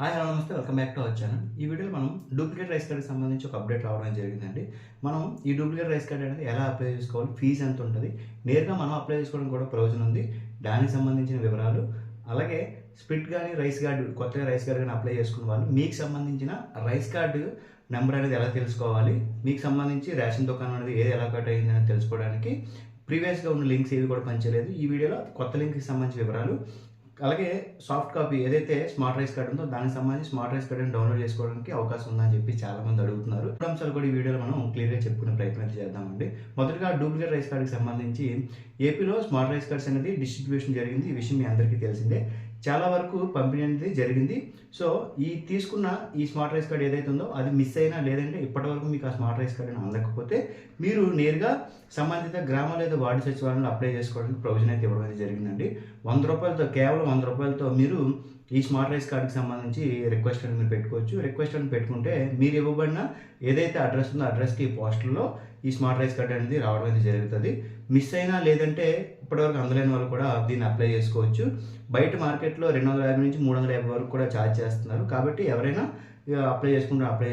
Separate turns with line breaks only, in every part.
Hi hello నమస్తే welcome back to our channel. ఈ వీడియోలో మనం డూప్లికేట్ రైస్ కార్డ్కి సంబంధించి ఒక అప్డేట్ రావడం జరిగిందండి. మనం ఈ డూప్లికేట్ రైస్ కార్డ్ అనేది ఎలా అప్లై చేసుకోవాలి, ఫీజు ఎంత ఉంటుంది, నేరుగా మనం అప్లై చేసుకోవడం కూడా ప్రయోజనం ఉంది, దానికి సంబంధించిన వివరాలు, అలాగే స్ప్లిట్ కానీ రైస్ కార్డు కొత్తగా రైస్ కార్డు కానీ అప్లై చేసుకున్న వాళ్ళు మీకు సంబంధించిన రైస్ కార్డు నెంబర్ అనేది ఎలా తెలుసుకోవాలి, మీకు సంబంధించి రేషన్ దుకాణం అనేది ఏది ఎలా కట్ అయిందని తెలుసుకోవడానికి ప్రీవియస్గా ఉన్న లింక్స్ ఏవి కూడా పనిచేయలేదు. ఈ వీడియోలో కొత్త లింక్కి సంబంధించిన వివరాలు, అలాగే సాఫ్ట్ కాపీ ఏదైతే స్మార్ట్ రైస్ కార్డ్ ఉందో దానికి సంబంధించి స్మార్ట్ రైస్ కార్డ్ని డౌన్లోడ్ చేసుకోవడానికి అవకాశం ఉందని చెప్పి చాలామంది అడుగుతున్నారు. రెండు అంశాలు కూడా ఈ వీడియోలో మనం క్లియర్గా చెప్పుకునే ప్రయత్నం చేద్దామండి. మొదటగా డూప్లికేట్ రైస్ కార్డ్కి సంబంధించి ఏపీలో స్మార్ట్ రైస్ కార్డ్స్ అనేది డిస్ట్రిబ్యూషన్ జరిగింది. ఈ విషయం మీ అందరికీ తెలిసిందే. చాలా వరకు పంపిణీ అనేది జరిగింది. సో ఈ తీసుకున్న ఈ స్మార్ట్ రైస్ కార్డ్ ఏదైతే ఉందో అది మిస్ అయినా, లేదంటే ఇప్పటివరకు మీకు ఆ స్మార్ట్ రైస్ కార్డ్ అందకపోతే మీరు నేరుగా సంబంధిత గ్రామ లేదా వార్డు సచివాలయంలో అప్లై చేసుకోవడానికి ప్రొవిజన్ అయితే ఇవ్వడం అయితే జరిగిందండి. కేవలం 100 రూపాయలతో మీరు ఈ స్మార్ట్ రైస్ కార్డ్కి సంబంధించి రిక్వెస్ట్ అని మీరు పెట్టుకోవచ్చు. రిక్వెస్ట్ అని పెట్టుకుంటే మీరు ఇవ్వబడిన ఏదైతే అడ్రస్ ఉందో అడ్రస్కి పోస్టల్లో ఈ స్మార్ట్ రైస్ కార్డ్ అనేది రావడం అయితే జరుగుతుంది. మిస్ అయినా, లేదంటే ఇప్పటివరకు అందలేని వాళ్ళు కూడా దీన్ని అప్లై చేసుకోవచ్చు. బయట మార్కెట్లో 250 నుంచి 350 వరకు కూడా ఛార్జ్ చేస్తున్నారు. కాబట్టి ఎవరైనా అప్లై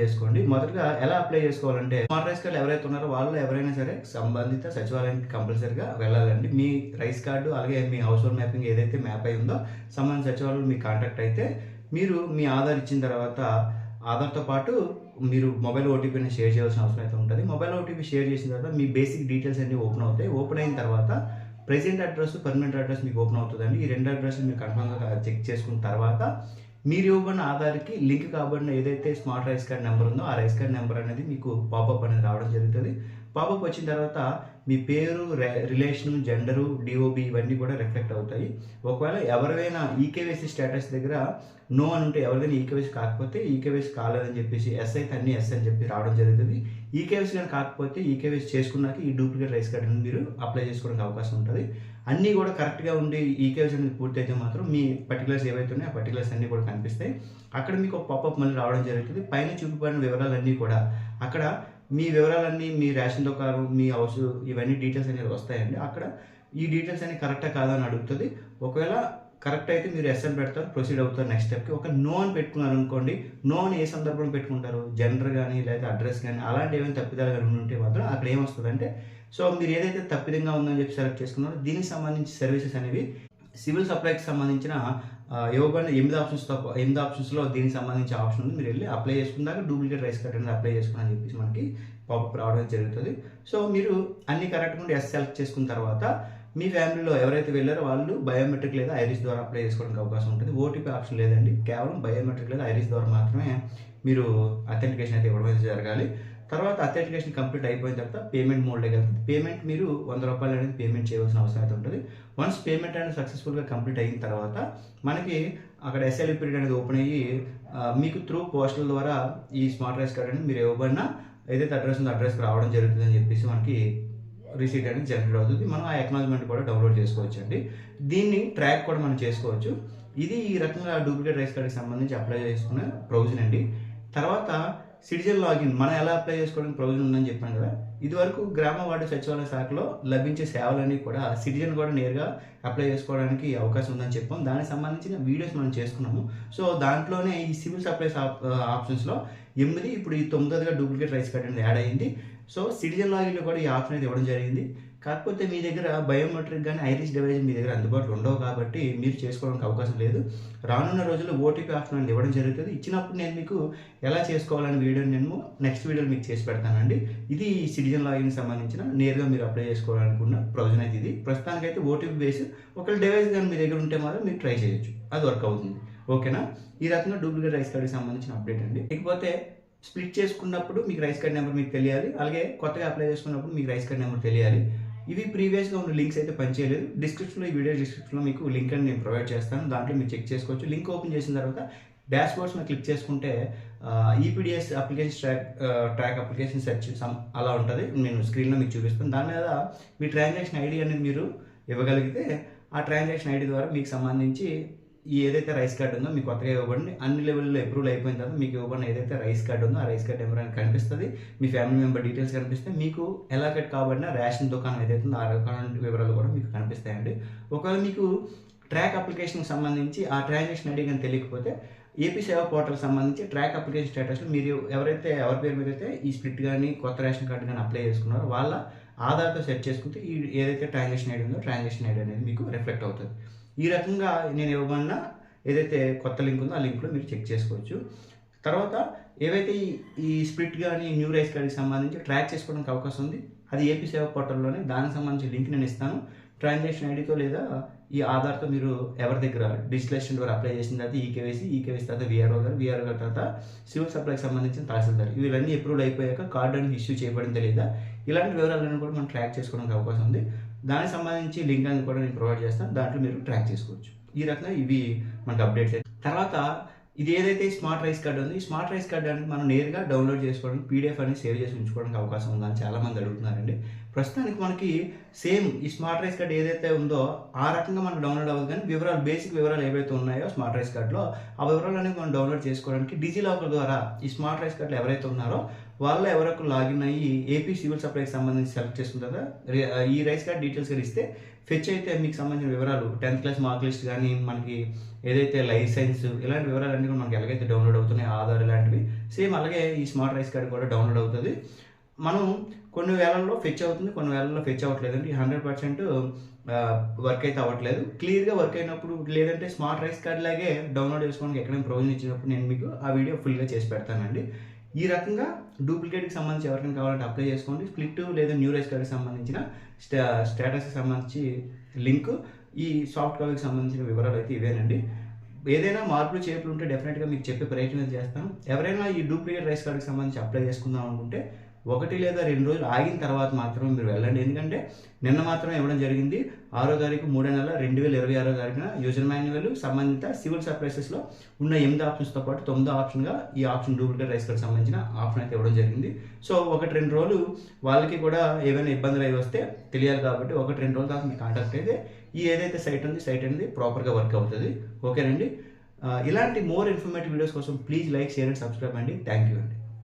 చేసుకోండి. మొదటగా ఎలా అప్లై చేసుకోవాలంటే, స్మార్ట్ రైస్ కార్డు ఎవరైతే ఉన్నారో వాళ్ళు ఎవరైనా సరే సంబంధిత సచివాలయానికి కంపల్సరీగా వెళ్ళాలండి. మీ రైస్ కార్డు అలాగే మీ హౌస్ హోల్డ్ మ్యాపింగ్ ఏదైతే మ్యాప్ అయి ఉందో సంబంధిత సచివాలయంలో మీ కాంటాక్ట్ అయితే మీరు మీ ఆధార్ ఇచ్చిన తర్వాత ఆధార్తో పాటు మీరు మొబైల్ ఓటీపీని షేర్ చేయాల్సిన అవసరం అయితే ఉంటుంది. మొబైల్ ఓటీపీ షేర్ చేసిన తర్వాత మీ బేసిక్ డీటెయిల్స్ అన్నీ ఓపెన్ అవుతాయి. ఓపెన్ అయిన తర్వాత ప్రెజెంట్ అడ్రస్, పర్మనెంట్ అడ్రస్ మీకు ఓపెన్ అవుతుందండి. ఈ రెండు అడ్రస్లు మీరు కన్ఫర్మ్గా చెక్ చేసుకున్న తర్వాత మీరు ఇవ్వబడిన ఆధార్కి లింక్ కాబడిన ఏదైతే స్మార్ట్ రైస్ కార్డ్ నెంబర్ ఉందో ఆ రైస్ కార్డ్ నెంబర్ అనేది మీకు పాపప్ అనేది రావడం జరుగుతుంది. పాపప్ వచ్చిన తర్వాత మీ పేరు, రిలేషను, జెండరు, డిఓబి ఇవన్నీ కూడా రిఫ్లెక్ట్ అవుతాయి. ఒకవేళ ఎవరైనా ఈకేవైసీ స్టేటస్ దగ్గర నో అని ఉంటే, ఎవరిదైనా ఈకేవైసీ కాకపోతే ఈకేవైసీ కాలేదని చెప్పేసి ఎస్ అయితే అన్ని ఎస్ అని చెప్పి రావడం జరుగుతుంది. ఈకేవైసీ కానీ కాకపోతే ఈకేవైసీ చేసుకున్నాక ఈ డూప్లికేట్ రైస్ కార్డ్ అనేది మీరు అప్లై చేసుకోవడానికి అవకాశం ఉంటుంది. అన్నీ కూడా కరెక్ట్గా ఉండి ఈకేవైసీ అనేది పూర్తి అయితే మాత్రం మీ పర్టికులర్స్ ఏవైతే ఉన్నాయో ఆ పర్టికులర్స్ అన్నీ కూడా కనిపిస్తాయి. అక్కడ మీకు ఒక పాపప్ మళ్ళీ రావడం జరుగుతుంది. పైన చూపబడిన వివరాలన్నీ కూడా అక్కడ మీ వివరాలన్నీ, మీ రేషన్ దుకాణం, మీ హౌస్, ఇవన్నీ డీటెయిల్స్ అనేవి వస్తాయండి. అక్కడ ఈ డీటెయిల్స్ అన్ని కరెక్టా కాదా అని అడుగుతుంది. ఒకవేళ కరెక్ట్ అయితే మీరు ఎస్ అని పెడతారు, ప్రొసీడ్ అవుతారు నెక్స్ట్ స్టెప్కి. ఒక నో అని పెట్టుకున్నారు అనుకోండి, నో అని ఏ సందర్భంలో పెట్టుకుంటారు, జెండర్ కానీ లేదా అడ్రస్ కానీ అలాంటి ఏమైనా తప్పిదాలు కానీ ఉంటే మాత్రం అక్కడ ఏమొస్తుందంటే, సో మీరు ఏదైతే తప్పిదంగా ఉందని చెప్పి సెలెక్ట్ చేసుకున్నారో దీనికి సంబంధించి సర్వీసెస్ అనేవి సివిల్ సప్లైకి సంబంధించిన ఇవ్వబడిన 8 ఆప్షన్స్లో దీనికి సంబంధించి ఆప్షన్ ఉంది. మీరు వెళ్ళి అప్లై చేసుకున్నాక డూప్లికేట్ రైస్ కార్డ్ అనేది అప్లై చేసుకుని చెప్పేసి మనకి పాపప్ రావడం జరుగుతుంది. సో మీరు అన్ని కరెక్ట్గా ఉండి ఎస్ సెలెక్ట్ చేసుకున్న తర్వాత మీ ఫ్యామిలీలో ఎవరైతే వెళ్ళారో వాళ్ళు బయోమెట్రిక్ లేదా ఐరిస్ ద్వారా అప్లై చేసుకోవడానికి అవకాశం ఉంటుంది. ఓటీపీ ఆప్షన్ లేదండి, కేవలం బయోమెట్రిక్ లేదా ఐరిస్ ద్వారా మాత్రమే మీరు అథెంటికేషన్ అయితే ఇవ్వడం అయితే జరగాలి. తర్వాత అథెంటికేషన్ కంప్లీట్ అయిపోయిన తర్వాత పేమెంట్ మోడ్లోకి వెళ్తుంది. పేమెంట్ మీరు 100 రూపాయలు అనేది పేమెంట్ చేయవలసిన అవసరం అయితే ఉంటుంది. వన్స్ పేమెంట్ అనేది సక్సెస్ఫుల్గా కంప్లీట్ అయిన తర్వాత మనకి అక్కడ ఎస్ఎల్ఈ పీరియడ్ అనేది ఓపెన్ అయ్యి మీకు త్రూ పోస్టల్ ద్వారా ఈ స్మార్ట్ రైస్ కార్డ్ అనేది మీరు ఇవ్వబడిన ఏదైతే అడ్రస్ ఉందో అడ్రస్కి రావడం జరుగుతుంది అని చెప్పేసి మనకి రిసీట్ అనేది జనరేట్ అవుతుంది. మనం ఆ అక్నాలజ్మెంట్ కూడా డౌన్లోడ్ చేసుకోవచ్చు అండి. దీన్ని ట్రాక్ కూడా మనం చేసుకోవచ్చు. ఇది ఈ రకంగా డూప్లికేట్ రైస్ కార్డ్కి సంబంధించి అప్లై చేసుకునే ప్రొవిజన్ అండి. తర్వాత సిటిజన్ లాగిన్ మనం ఎలా అప్లై చేసుకోవడానికి ప్రొవిజన్ ఉందని చెప్పాను కదా. ఇదివరకు గ్రామ వార్డు సచివాలయ శాఖలో లభించే సేవలన్నీ కూడా సిటిజన్ కూడా నేరుగా అప్లై చేసుకోవడానికి అవకాశం ఉందని చెప్పాం. దానికి సంబంధించిన వీడియోస్ మనం చేసుకున్నాము. సో దాంట్లోనే ఈ సివిల్ సప్లైస్ ఆప్షన్స్లో 8 ఇప్పుడు ఈ 9గా డూప్లికేట్ రైస్ కార్డ్ అనేది యాడ్ అయ్యింది. సో సిటిజన్ లాగిన్లో కూడా ఈ ఆప్షన్ అయితే ఇవ్వడం జరిగింది. కాకపోతే మీ దగ్గర బయోమెట్రిక్ కానీ ఐరిస్ డివైస్ మీ దగ్గర అందుబాటులో ఉండవు కాబట్టి మీరు చేసుకోవడానికి అవకాశం లేదు. రానున్న రోజుల్లో ఓటీపీ ఆప్షన్ అనేది ఇవ్వడం జరుగుతుంది. ఇచ్చినప్పుడు నేను మీకు ఎలా చేసుకోవాలని వీడియో నేను నెక్స్ట్ వీడియోలో మీకు చేసి పెడతానండి. ఇది సిటిజన్ లాగిన్కి సంబంధించిన నేరుగా మీరు అప్లై చేసుకోవాలనుకున్న ప్రొవిజన్ అయితే ఇది. ప్రస్తుతానికైతే ఓటీపీ బేస్ ఒకవేళ డివైస్ కానీ మీ దగ్గర ఉంటే మాత్రం మీరు ట్రై చేయొచ్చు, అది వర్క్ అవుతుంది. ఓకేనా? ఈ రకంగా డూప్లికేట్ రైస్ కార్డ్కి సంబంధించిన అప్డేట్ అండి. ఇకపోతే స్ప్లిట్ చేసుకున్నప్పుడు మీకు రైస్ కార్డ్ నెంబర్ మీకు తెలియాలి, అలాగే కొత్తగా అప్లై చేసుకున్నప్పుడు మీకు రైస్ కార్డ్ నెంబర్ తెలియాలి. ఇవి ప్రీవియస్గా ఉన్న లింక్స్ అయితే పనిచేయలేదు. డిస్క్రిప్షన్లో, ఈ వీడియో డిస్క్రిప్షన్లో మీకు లింక్ అని నేను ప్రొవైడ్ చేస్తాను. దాంట్లో మీరు చెక్ చేసుకోవచ్చు. లింక్ ఓపెన్ చేసిన తర్వాత డాష్ బోర్డ్స్ మీద క్లిక్ చేసుకుంటే EPDS application track application search అలా ఉంటుంది. నేను స్క్రీన్లో మీకు చూపిస్తాను. దాని మీద మీ ట్రాన్సాక్షన్ ఐడి అనేది మీరు ఇవ్వగలిగితే ఆ ట్రాన్సాక్షన్ ఐడి ద్వారా మీకు సంబంధించి ఈ ఏదైతే రైస్ కార్డ్ ఉందో మీకు కొత్తగా ఇవ్వబడి అన్ని లెవెల్లో అప్రూవల్ అయిపోయిన తర్వాత మీకు ఇవ్వబడిన ఏదైతే రైస్ కార్డ్ ఉందో ఆ రైస్ కార్డ్ నెంబర్ అనేది కనిపిస్తుంది. మీ ఫ్యామిలీ మెంబర్ డీటెయిల్స్ కనిపిస్తాయి. మీకు ఎలా కట్ కాబడిన రేషన్ దుకాణం ఏదైతే ఉందో ఆ దుకాణం వివరాలు కూడా మీకు కనిపిస్తాయండి. ఒకవేళ మీకు ట్రాక్ అప్లికేషన్కి సంబంధించి ఆ ట్రాన్సాక్షన్ ఐడి కానీ తెలియకపోతే ఏపీ సేవా పోర్టల్ సంబంధించి ట్రాక్ అప్లికేషన్ స్టేటస్లో మీరు ఎవరి పేరు మీద అయితే ఈ స్ప్లిట్ కానీ కొత్త రేషన్ కార్డు కానీ అప్లై చేసుకున్నారో వాళ్ళ ఆధార్తో సెట్ చేసుకుంటే ఈ ఏదైతే ట్రాన్సాక్షన్ ఐడి ఉందో ట్రాన్సాక్షన్ ఐడి అనేది మీకు రిఫ్లెక్ట్ అవుతుంది. ఈ రకంగా నేను ఇవ్వమన్నా ఏదైతే కొత్త లింక్ ఉందో ఆ లింక్లో మీరు చెక్ చేసుకోవచ్చు. తర్వాత ఏవైతే ఈ స్ప్లిట్ కానీ న్యూ రైస్ కార్డుకి సంబంధించి ట్రాక్ చేసుకోవడానికి అవకాశం ఉంది, అది ఏపీ సేవా పోర్టల్లోనే. దానికి సంబంధించి లింక్ నేను ఇస్తాను. ట్రాన్సాక్షన్ ఐడితో లేదా ఈ ఆధార్తో మీరు ఎవరి దగ్గర డిజిటలైజేషన్ ద్వారా అప్లై చేసిన తర్వాత ఈకేవైసీ తర్వాత వీఆర్ఓ గారు తర్వాత సివిల్ సప్లైకి సంబంధించిన తహసీల్దార్, ఇవన్నీ అప్రూవల్ అయిపోయాక కార్డు అనేది ఇష్యూ చేయబడిందా లేదా, ఇలాంటి వివరాలన్నీ కూడా మనం ట్రాక్ చేసుకోవడానికి అవకాశం ఉంది. దానికి సంబంధించి లింక్ అనేది కూడా నేను ప్రొవైడ్ చేస్తాను, దాంట్లో మీరు ట్రాక్ చేసుకోవచ్చు. ఈ రకంగా ఇవి మనకు అప్డేట్స్. తర్వాత ఇది ఏదైతే స్మార్ట్ రైస్ కార్డు ఉంది, ఈ స్మార్ట్ రైస్ కార్డు అనేది మనం నేరుగా డౌన్లోడ్ చేసుకోవడానికి పీడిఎఫ్ అనేది సేవ్ చేసి ఉంచుకోవడానికి అవకాశం ఉందని చాలామంది అడుగుతున్నారండి. ప్రస్తుతానికి మనకి సేమ్ ఈ స్మార్ట్ రైస్ కార్డు ఏదైతే ఉందో ఆ రకంగా మనం డౌన్లోడ్ అవ్వదు, కానీ బేసిక్ వివరాలు ఏవైతే ఉన్నాయో స్మార్ట్ రైస్ కార్డులో ఆ వివరాలు అనేది మనం డౌన్లోడ్ చేసుకోవడానికి డిజిలాకర్ ద్వారా ఈ స్మార్ట్ రైస్ కార్డులో ఎవరైతే ఉన్నారో వాళ్ళు ఎవరికి లాగిన్ అయ్యి ఏపీ సివిల్ సప్లైకి సంబంధించి సెలెక్ట్ చేసుకుంటారా ఈ రైస్ కార్డ్ డీటెయిల్స్ కూడా ఇస్తే ఫెచ్ అయితే మీకు సంబంధించిన వివరాలు 10th క్లాస్ మార్క్ లిస్ట్ కానీ మనకి ఏదైతే లైసెన్స్ ఇలాంటి వివరాలన్నీ కూడా మనకి ఎలాగైతే డౌన్లోడ్ అవుతున్నాయి, ఆధార్ ఇలాంటివి సేమ్ అలాగే ఈ స్మార్ట్ రైస్ కార్డు కూడా డౌన్లోడ్ అవుతుంది. మనం కొన్ని వేళల్లో ఫెచ్ అవుతుంది, కొన్ని వేళల్లో ఫెచ్ అవ్వట్లేదండి. 100% వర్క్ అయితే అవ్వట్లేదు. క్లియర్గా వర్క్ అయినప్పుడు లేదంటే స్మార్ట్ రైస్ కార్డ్ లాగే డౌన్లోడ్ చేసుకోవడానికి ఎక్కడైనా ప్రొవిజన్ ఇచ్చినప్పుడు నేను మీకు ఆ వీడియో ఫుల్గా చేసి పెడతానండి. ఈ రకంగా డూప్లికేట్కి సంబంధించి ఎవరికైనా కావాలంటే అప్లై చేసుకోండి. స్ప్లిట్ లేదా న్యూ రైస్ కార్డ్కి సంబంధించిన స్టేటస్కి సంబంధించి లింక్, ఈ సాఫ్ట్ కాపీకి సంబంధించిన వివరాలు అయితే ఇవేనండి. ఏదైనా మార్పులు చేర్పులు ఉంటే డెఫినెట్గా మీకు చెప్పే ప్రయత్నం చేస్తాను. ఎవరైనా ఈ డూప్లికేట్ రైస్ కార్డ్కి సంబంధించి అప్లై చేసుకుందాం అనుకుంటే 1 లేదా 2 రోజులు ఆగిన తర్వాత మాత్రమే మీరు వెళ్ళండి. ఎందుకంటే నిన్న మాత్రమే ఇవ్వడం జరిగింది. 6వ తారీఖు 3వ నెల 2026 తారీఖున యూజర్ మాన్యువల్ సంబంధిత సివిల్ సప్లైసెస్లో ఉన్న 8 ఆప్షన్స్తో పాటు 9వ ఆప్షన్గా ఈ ఆప్షన్ డూప్లికేట్ రైస్ కార్డ్ సంబంధించిన ఆప్షన్ అయితే ఇవ్వడం జరిగింది. సో 1-2 రోజులు వాళ్ళకి కూడా ఏమైనా ఇబ్బందులు అవి వస్తే తెలియాలి కాబట్టి 1-2 రోజుల దాకా మీకు కాంటాక్ట్ అయితే ఈ ఏదైతే సైట్ అనేది ప్రాపర్గా వర్క్ అవుతుంది. ఓకేనండి. ఇలాంటి మోర్ ఇన్ఫర్మేటివ్ వీడియోస్ కోసం please like, share and subscribe అండి. థ్యాంక్ యూ అండి.